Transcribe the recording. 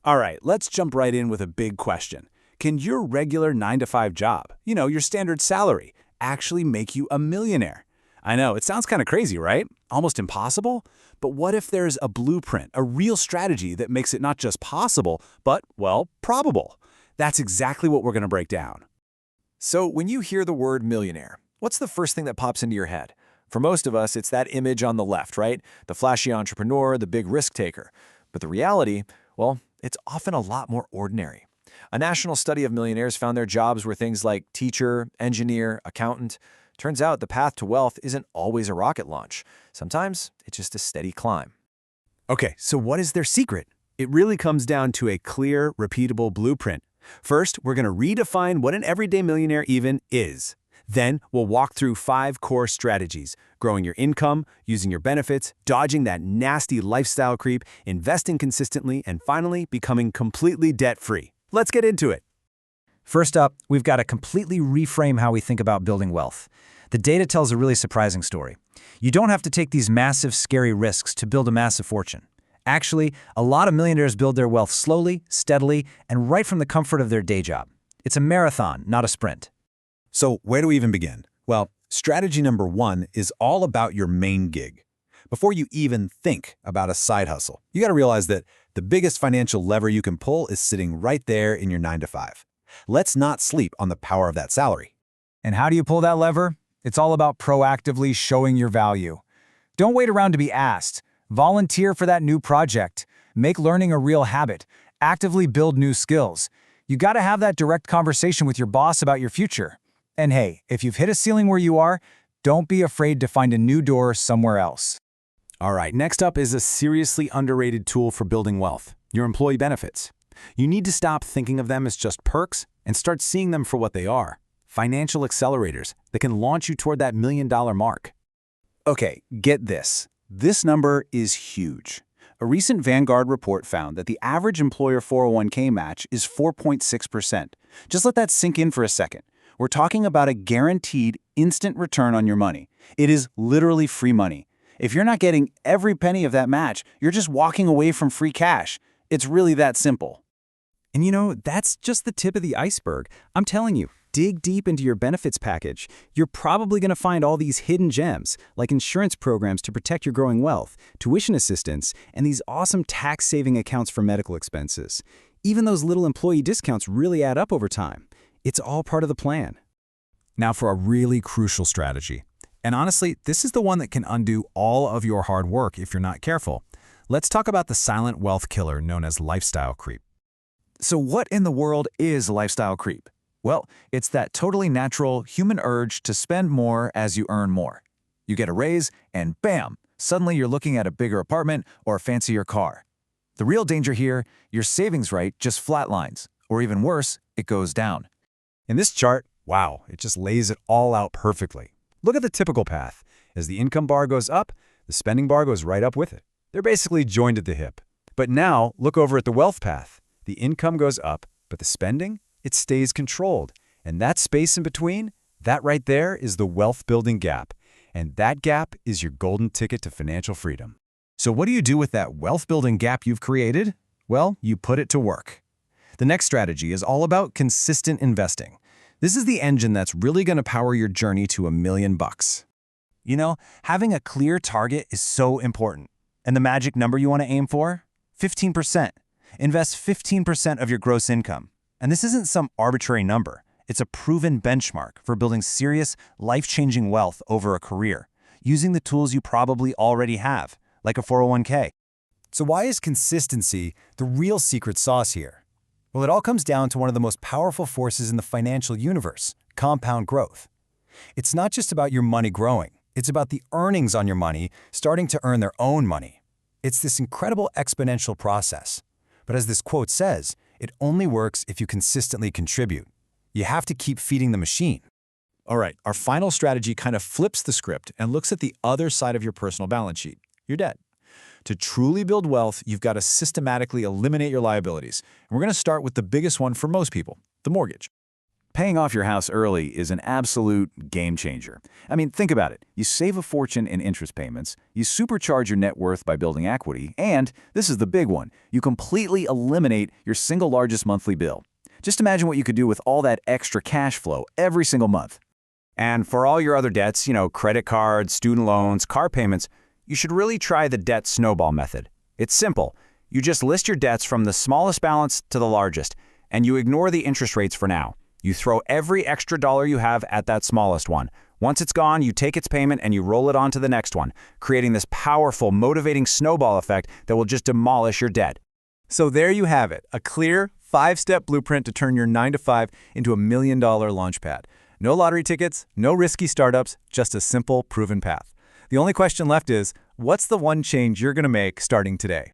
All right, let's jump right in with a big question. Can your regular 9 to 5 job, your standard salary, actually make you a millionaire? I know, it sounds kind of crazy, right? Almost impossible? But what if there's a blueprint, a real strategy that makes it not just possible, but, well, probable? That's exactly what we're going to break down. So when you hear the word millionaire, what's the first thing that pops into your head? For most of us, it's that image on the left, right? The flashy entrepreneur, the big risk taker. But the reality, well, it's often a lot more ordinary. A national study of millionaires found their jobs were things like teacher, engineer, accountant. Turns out the path to wealth isn't always a rocket launch. Sometimes it's just a steady climb. Okay, so what is their secret? It really comes down to a clear, repeatable blueprint. First, we're going to redefine what an everyday millionaire even is. Then, we'll walk through 5 core strategies: growing your income, using your benefits, dodging that nasty lifestyle creep, investing consistently, and finally, becoming completely debt-free. Let's get into it. First up, we've got to completely reframe how we think about building wealth. The data tells a really surprising story. You don't have to take these massive, scary risks to build a massive fortune. Actually, a lot of millionaires build their wealth slowly, steadily, and right from the comfort of their day job. It's a marathon, not a sprint. So where do we even begin? Well, strategy number 1 is all about your main gig. Before you even think about a side hustle, you got to realize that the biggest financial lever you can pull is sitting right there in your 9 to 5. Let's not sleep on the power of that salary. And how do you pull that lever? It's all about proactively showing your value. Don't wait around to be asked. Volunteer for that new project. Make learning a real habit. Actively build new skills. You got to have that direct conversation with your boss about your future. And hey, if you've hit a ceiling where you are, don't be afraid to find a new door somewhere else. All right, next up is a seriously underrated tool for building wealth: your employee benefits. You need to stop thinking of them as just perks and start seeing them for what they are: financial accelerators that can launch you toward that $1 million mark. Okay, get this. This number is huge. A recent Vanguard report found that the average employer 401k match is 4.6%. Just let that sink in for a second. We're talking about a guaranteed instant return on your money. It is literally free money. If you're not getting every penny of that match, you're just walking away from free cash. It's really that simple. And that's just the tip of the iceberg. I'm telling you, dig deep into your benefits package. You're probably going to find all these hidden gems, like insurance programs to protect your growing wealth, tuition assistance, and these awesome tax-saving accounts for medical expenses. Even those little employee discounts really add up over time. It's all part of the plan. Now for a really crucial strategy. And honestly, this is the one that can undo all of your hard work if you're not careful. Let's talk about the silent wealth killer known as lifestyle creep. So what in the world is lifestyle creep? Well, it's that totally natural human urge to spend more as you earn more. You get a raise, and bam, suddenly you're looking at a bigger apartment or a fancier car. The real danger here, your savings rate just flatlines, or even worse, it goes down. In this chart, wow, it just lays it all out perfectly. Look at the typical path. As the income bar goes up, the spending bar goes right up with it. They're basically joined at the hip. But now, look over at the wealth path. The income goes up, but the spending, it stays controlled. And that space in between, that right there is the wealth-building gap. And that gap is your golden ticket to financial freedom. So what do you do with that wealth-building gap you've created? Well, you put it to work. The next strategy is all about consistent investing. This is the engine that's really going to power your journey to $1 million. Having a clear target is so important. And the magic number you want to aim for? 15%. Invest 15% of your gross income. And this isn't some arbitrary number. It's a proven benchmark for building serious, life-changing wealth over a career, using the tools you probably already have, like a 401k. So why is consistency the real secret sauce here? Well, it all comes down to one of the most powerful forces in the financial universe: compound growth. It's not just about your money growing. It's about the earnings on your money starting to earn their own money. It's this incredible exponential process. But as this quote says, it only works if you consistently contribute. You have to keep feeding the machine. All right, our final strategy kind of flips the script and looks at the other side of your personal balance sheet: your debt. To truly build wealth, you've got to systematically eliminate your liabilities. And we're going to start with the biggest one for most people: the mortgage. Paying off your house early is an absolute game changer. I mean, think about it. You save a fortune in interest payments, you supercharge your net worth by building equity, and, this is the big one, you completely eliminate your single largest monthly bill. Just imagine what you could do with all that extra cash flow every single month. And for all your other debts, credit cards, student loans, car payments, you should really try the debt snowball method. It's simple. You just list your debts from the smallest balance to the largest, and you ignore the interest rates for now. You throw every extra dollar you have at that smallest one. Once it's gone, you take its payment and you roll it on to the next one, creating this powerful, motivating snowball effect that will just demolish your debt. So there you have it, a clear, 5-step blueprint to turn your 9-to-5 into $1 million launchpad. No lottery tickets, no risky startups, just a simple, proven path. The only question left is, what's the one change you're going to make starting today?